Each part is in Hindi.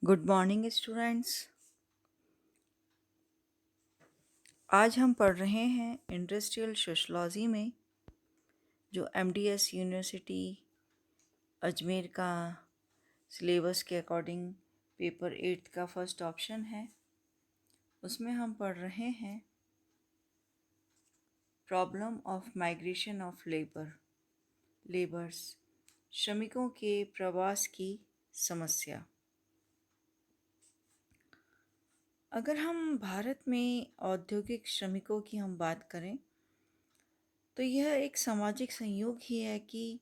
Good morning students. आज हम पढ़ रहे हैं इंडस्ट्रियल सोशलॉजी में जो एमडीएस यूनिवर्सिटी अजमेर का सिलेबस के अकॉर्डिंग पेपर 8 का फर्स्ट ऑप्शन है। उसमें हम पढ़ रहे हैं problem of migration of labours, श्रमिकों के प्रवास की समस्या। अगर हम भारत में औद्योगिक श्रमिकों की हम बात करें तो यह एक सामाजिक संयोग ही है कि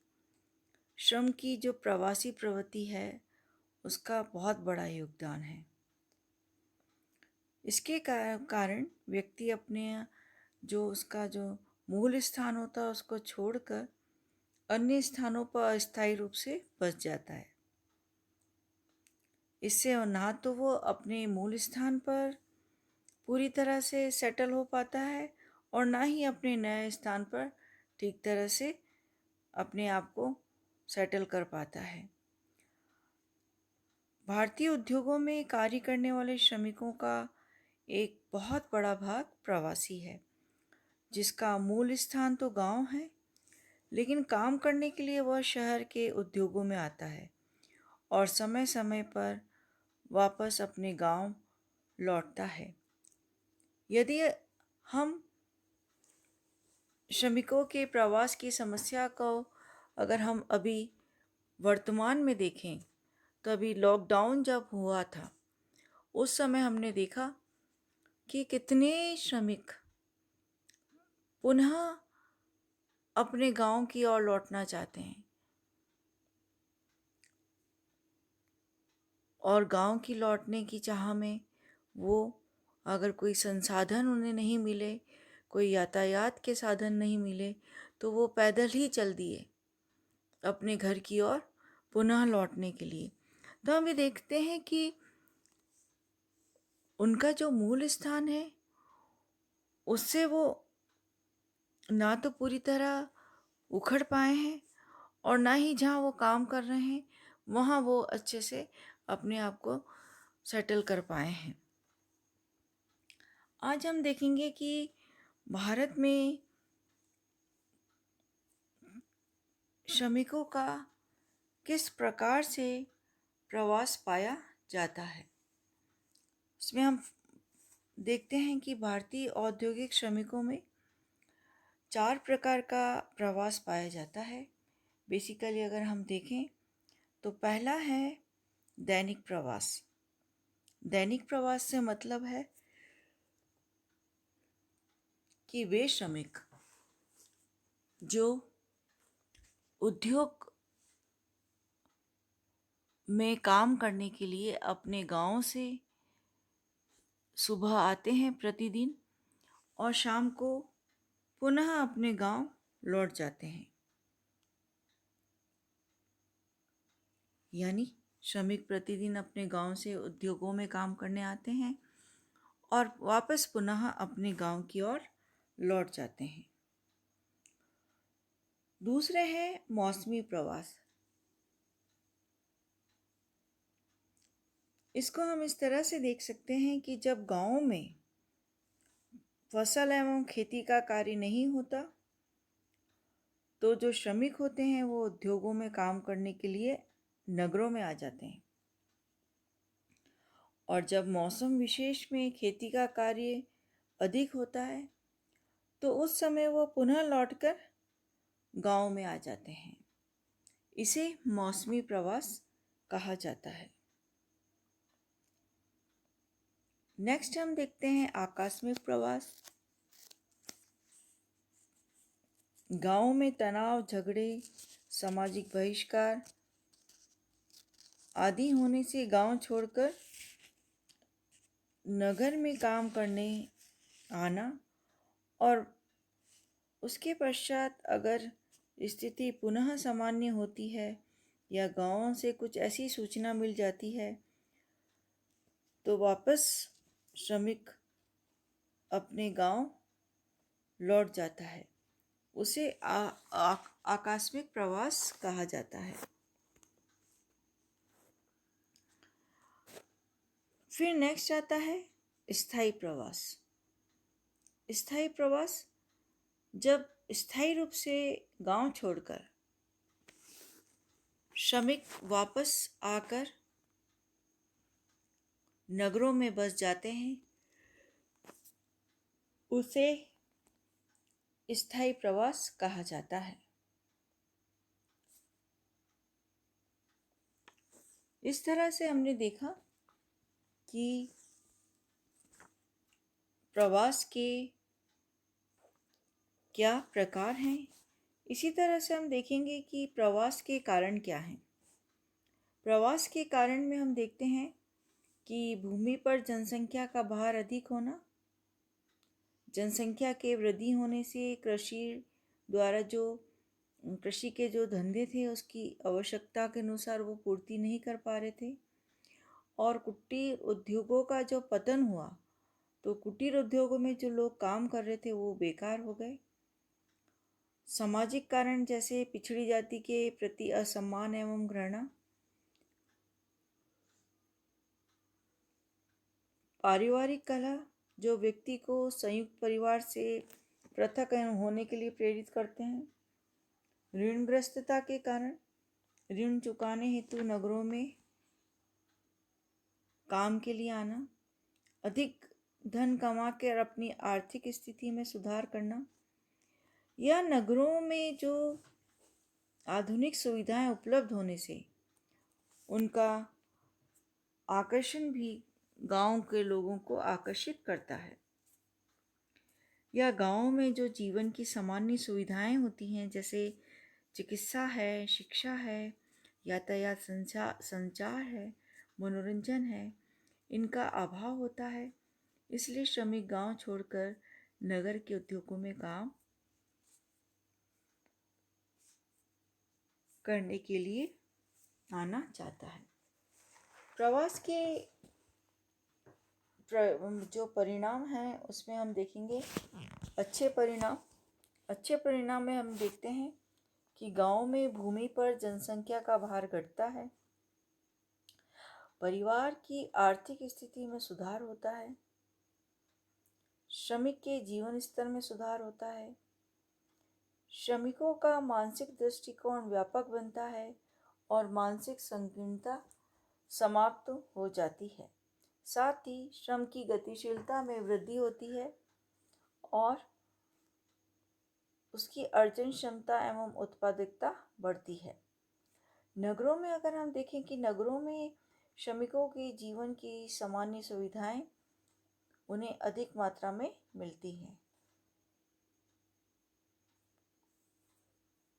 श्रम की जो प्रवासी प्रवृत्ति है उसका बहुत बड़ा योगदान है। इसके कारण व्यक्ति अपने जो उसका जो मूल स्थान होता है उसको छोड़कर अन्य स्थानों पर अस्थायी रूप से बस जाता है। इससे ना तो वो अपने मूल स्थान पर पूरी तरह से सेटल हो पाता है और ना ही अपने नए स्थान पर ठीक तरह से अपने आप को सेटल कर पाता है। भारतीय उद्योगों में कार्य करने वाले श्रमिकों का एक बहुत बड़ा भाग प्रवासी है, जिसका मूल स्थान तो गांव है, लेकिन काम करने के लिए वह शहर के उद्योगों में आता है और समय समय पर वापस अपने गांव लौटता है। यदि हम श्रमिकों के प्रवास की समस्या को अगर हम अभी वर्तमान में देखें तो अभी लॉकडाउन जब हुआ था उस समय हमने देखा कि कितने श्रमिक पुनः अपने गांव की ओर लौटना चाहते हैं और गांव की लौटने की चाह में वो अगर कोई संसाधन उन्हें नहीं मिले, कोई यातायात के साधन नहीं मिले, तो वो पैदल ही चल दिए अपने घर की ओर पुनः लौटने के लिए। तो हम ये देखते हैं कि उनका जो मूल स्थान है उससे वो ना तो पूरी तरह उखड़ पाए हैं और ना ही जहाँ वो काम कर रहे हैं वहाँ वो अच्छे से अपने आप को सेटल कर पाए हैं। आज हम देखेंगे कि भारत में श्रमिकों का किस प्रकार से प्रवास पाया जाता है। इसमें हम देखते हैं कि भारतीय औद्योगिक श्रमिकों में 4 प्रकार का प्रवास पाया जाता है। बेसिकली अगर हम देखें तो पहला है दैनिक प्रवास। दैनिक प्रवास से मतलब है कि वे श्रमिक जो उद्योग में काम करने के लिए अपने गांव से सुबह आते हैं प्रतिदिन और शाम को पुनः अपने गांव लौट जाते हैं। यानी श्रमिक प्रतिदिन अपने गांव से उद्योगों में काम करने आते हैं और वापस पुनः अपने गांव की ओर लौट जाते हैं। दूसरे हैं मौसमी प्रवास। इसको हम इस तरह से देख सकते हैं कि जब गांव में फसल एवं खेती का कार्य नहीं होता तो जो श्रमिक होते हैं वो उद्योगों में काम करने के लिए नगरों में आ जाते हैं और जब मौसम विशेष में खेती का कार्य अधिक होता है तो उस समय वो पुनः लौटकर गांव में आ जाते हैं। इसे मौसमी प्रवास कहा जाता है। नेक्स्ट हम देखते हैं आकस्मिक प्रवास। गांव में तनाव, झगड़े, सामाजिक बहिष्कार आदि होने से गांव छोड़कर नगर में काम करने आना और उसके पश्चात अगर स्थिति पुनः सामान्य होती है या गांव से कुछ ऐसी सूचना मिल जाती है तो वापस श्रमिक अपने गांव लौट जाता है। उसे आकस्मिक प्रवास कहा जाता है। फिर नेक्स्ट आता है स्थायी प्रवास। स्थायी प्रवास जब स्थायी रूप से गांव छोड़कर श्रमिक वापस आकर नगरों में बस जाते हैं, उसे स्थायी प्रवास कहा जाता है। इस तरह से हमने देखा कि प्रवास के क्या प्रकार हैं। इसी तरह से हम देखेंगे कि प्रवास के कारण क्या हैं। प्रवास के कारण में हम देखते हैं कि भूमि पर जनसंख्या का भार अधिक होना, जनसंख्या के वृद्धि होने से कृषि के जो धंधे थे उसकी आवश्यकता के अनुसार वो पूर्ति नहीं कर पा रहे थे, और कुटीर उद्योगों का जो पतन हुआ तो कुटीर उद्योगों में जो लोग काम कर रहे थे वो बेकार हो गए। सामाजिक कारण जैसे पिछड़ी जाति के प्रति असम्मान एवं घृणा, पारिवारिक कलह जो व्यक्ति को संयुक्त परिवार से पृथक होने के लिए प्रेरित करते हैं, ऋणग्रस्तता के कारण ऋण चुकाने हेतु नगरों में काम के लिए आना, अधिक धन कमा कर अपनी आर्थिक स्थिति में सुधार करना, या नगरों में जो आधुनिक सुविधाएं उपलब्ध होने से उनका आकर्षण भी गांव के लोगों को आकर्षित करता है। या गांव में जो जीवन की सामान्य सुविधाएं होती हैं, जैसे चिकित्सा है, शिक्षा है, यातायात संचार है, मनोरंजन है, इनका अभाव होता है। इसलिए श्रमिक गांव छोड़कर नगर के उद्योगों में काम करने के लिए आना चाहता है। प्रवास के जो परिणाम हैं उसमें हम देखेंगे अच्छे परिणाम में हम देखते हैं कि गांव में भूमि पर जनसंख्या का भार घटता है, परिवार की आर्थिक स्थिति में सुधार होता है, श्रमिक के जीवन स्तर में सुधार होता है, श्रमिकों का मानसिक दृष्टिकोण व्यापक बनता है और मानसिक संकीर्णता समाप्त हो जाती है। साथ ही श्रम की गतिशीलता में वृद्धि होती है और उसकी अर्जन क्षमता एवं उत्पादकता बढ़ती है। नगरों में अगर हम देखें कि नगरों में श्रमिकों के जीवन की सामान्य सुविधाएं उन्हें अधिक मात्रा में मिलती हैं।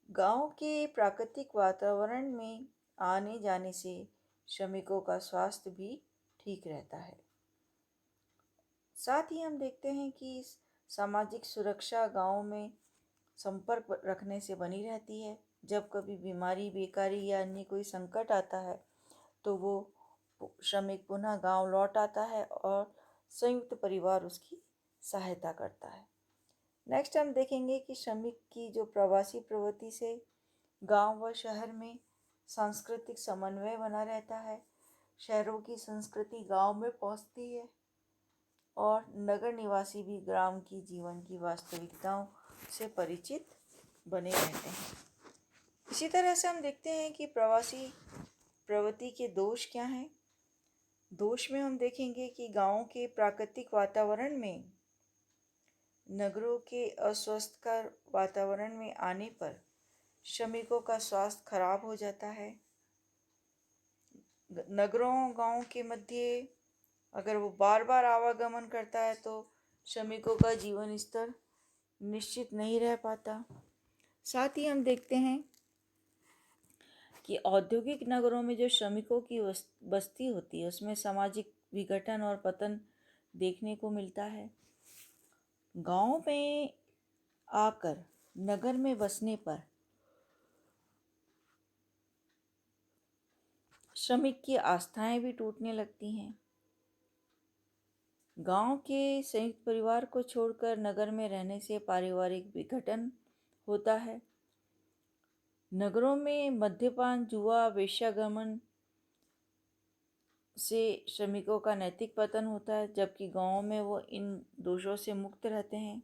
गांव के प्राकृतिक वातावरण में आने जाने से श्रमिकों का स्वास्थ्य भी ठीक रहता है। साथ ही हम देखते हैं कि सामाजिक सुरक्षा गांव में संपर्क रखने से बनी रहती है। जब कभी बीमारी, बेकारी या अन्य कोई संकट आता है तो वो श्रमिक पुनः गांव लौट आता है और संयुक्त परिवार उसकी सहायता करता है। नेक्स्ट हम देखेंगे कि श्रमिक की जो प्रवासी प्रवृत्ति से गांव व शहर में सांस्कृतिक समन्वय बना रहता है। शहरों की संस्कृति गांव में पहुंचती है और नगर निवासी भी ग्राम की जीवन की वास्तविकताओं से परिचित बने रहते हैं। इसी तरह से हम देखते हैं कि प्रवासी प्रवृत्ति के दोष क्या हैं। दोष में हम देखेंगे कि गांवों के प्राकृतिक वातावरण में नगरों के अस्वस्थकर वातावरण में आने पर श्रमिकों का स्वास्थ्य खराब हो जाता है। नगरों गांव के मध्य अगर वो बार बार आवागमन करता है तो श्रमिकों का जीवन स्तर निश्चित नहीं रह पाता। साथ ही हम देखते हैं कि औद्योगिक नगरों में जो श्रमिकों की बस्ती होती है उसमें सामाजिक विघटन और पतन देखने को मिलता है। गांव में आकर नगर में बसने पर श्रमिक की आस्थाएं भी टूटने लगती हैं। गांव के संयुक्त परिवार को छोड़कर नगर में रहने से पारिवारिक विघटन होता है। नगरों में मद्यपान, जुआ, वेश्यागमन से श्रमिकों का नैतिक पतन होता है, जबकि गाँव में वो इन दोषों से मुक्त रहते हैं।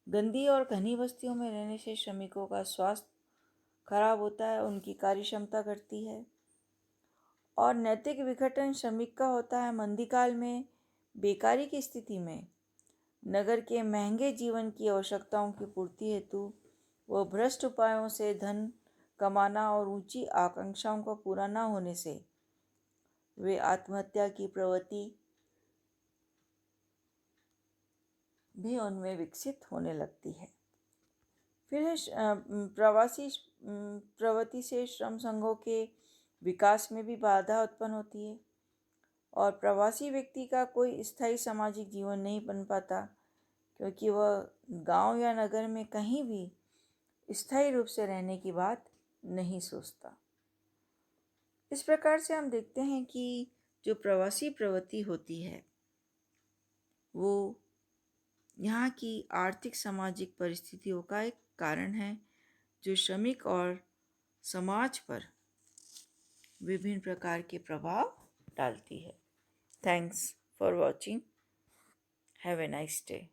गंदी और घनी बस्तियों में रहने से श्रमिकों का स्वास्थ्य खराब होता है, उनकी कार्य क्षमता घटती है। और नैतिक विघटन श्रमिक का होता है मंदीकाल में, बेकारी की स्थिति में, नगर के महंगे जीवन की आवश्यकताओं की पूर्ति हेतु वह भ्रष्ट उपायों से धन कमाना और ऊंची आकांक्षाओं का पूरा न होने से वे आत्महत्या की प्रवृत्ति भी उनमें विकसित होने लगती है। फिर है प्रवासी प्रवृत्ति से श्रम संघों के विकास में भी बाधा उत्पन्न होती है और प्रवासी व्यक्ति का कोई स्थायी सामाजिक जीवन नहीं बन पाता, क्योंकि वह गांव या नगर में कहीं भी स्थायी रूप से रहने की बात नहीं सोचता। इस प्रकार से हम देखते हैं कि जो प्रवासी प्रवृत्ति होती है वो यहाँ की आर्थिक सामाजिक परिस्थितियों का एक कारण है, जो श्रमिक और समाज पर विभिन्न प्रकार के प्रभाव डालती है। Thanks for watching. Have a nice day.